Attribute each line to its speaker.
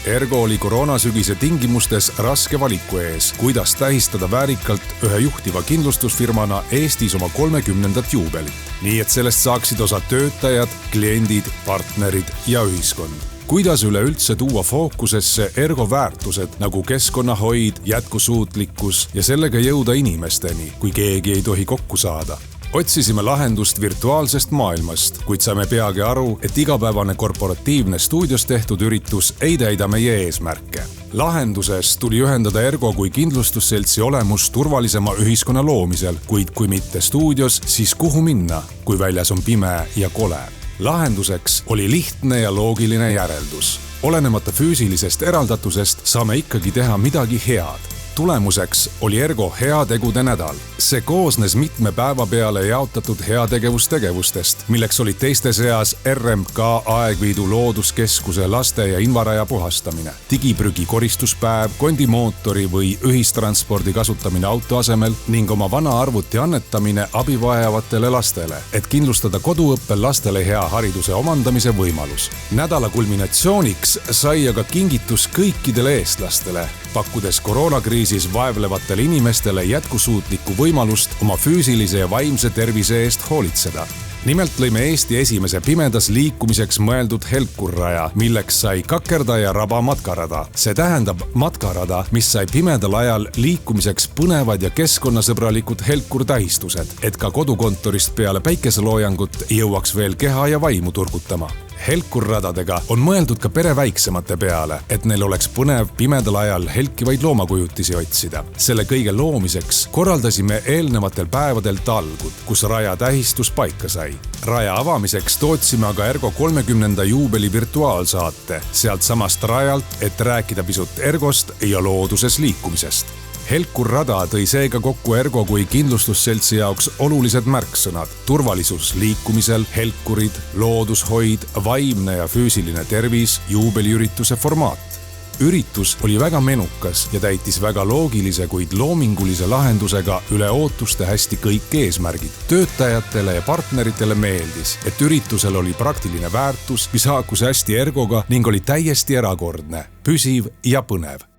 Speaker 1: Ergo oli koroonasügise tingimustes raske valiku ees, kuidas tähistada väärikalt ühe juhtiva kindlustusfirmana Eestis oma 30. juubelit. Nii et sellest saaksid osa töötajad, kliendid, partnerid ja ühiskond. Kuidas üleüldse tuua fookusesse Ergo väärtused nagu keskkonnahoid, jätkusuutlikkus ja sellega jõuda inimesteni, kui keegi ei tohi kokku saada? Otsisime lahendust virtuaalsest maailmast, kuid saime peagi aru, et igapäevane korporatiivne stuudios tehtud üritus ei täida meie eesmärke. Lahenduses tuli ühendada Ergo kui kindlustusseltsi olemus turvalisema ühiskonna loomisel, kuid kui mitte stuudios, siis kuhu minna, kui väljas on pime ja kole? Lahenduseks oli lihtne ja loogiline järeldus. Olenemata füüsilisest eraldatusest saame ikkagi teha midagi head. Tulemuseks oli Ergo heategude nädal. See koosnes mitme päeva peale jaotatud heategevustegevustest, milleks olid teiste seas RMK Aegviidu looduskeskuse laste- ja invaraja puhastamine, digiprügi koristuspäev, kondimootori või ühistranspordi kasutamine auto asemel ning oma vana arvuti annetamine abivajavatele lastele, et kindlustada koduõppel lastele hea hariduse omandamise võimalus. Nädala kulminatsiooniks sai aga kingitus kõikidele eestlastele, pakkudes koroonakriisis vaevlevatele inimestele jätkusuutlikku võimalust oma füüsilise ja vaimse tervise eest hoolitseda. Nimelt lõime Eesti esimese pimedas liikumiseks mõeldud helkurraja, milleks sai Kakerda ja Raba matkarada. See tähendab matkarada, mis sai pimedal ajal liikumiseks põnevad ja keskkonnasõbralikud helkurtähistused, et ka kodukontorist peale päikeseloojangut jõuaks veel keha ja vaimu turgutama. Helkurradadega on mõeldud ka pere väiksemate peale, et neil oleks põnev pimedal ajal helkivaid loomakujutisi otsida. Selle kõige loomiseks korraldasime eelnevatel päevadel talgud, kus raja tähistus paika sai. Raja avamiseks tootsime aga Ergo 30. juubeli virtuaalsaate sealt samast rajalt, et rääkida pisut Ergost ja looduses liikumisest. Helkurrada tõi seega kokku Ergo kui kindlustusseltsi jaoks olulised märksõnad: turvalisus liikumisel, helkurid, loodushoid, vaimne ja füüsiline tervis, juubeliürituse formaat. Üritus oli väga menukas ja täitis väga loogilise, kuid loomingulise lahendusega üle ootuste hästi kõik eesmärgid. Töötajatele ja partneritele meeldis, et üritusel oli praktiline väärtus, mis haakus hästi Ergoga ning oli täiesti erakordne, püsiv ja põnev.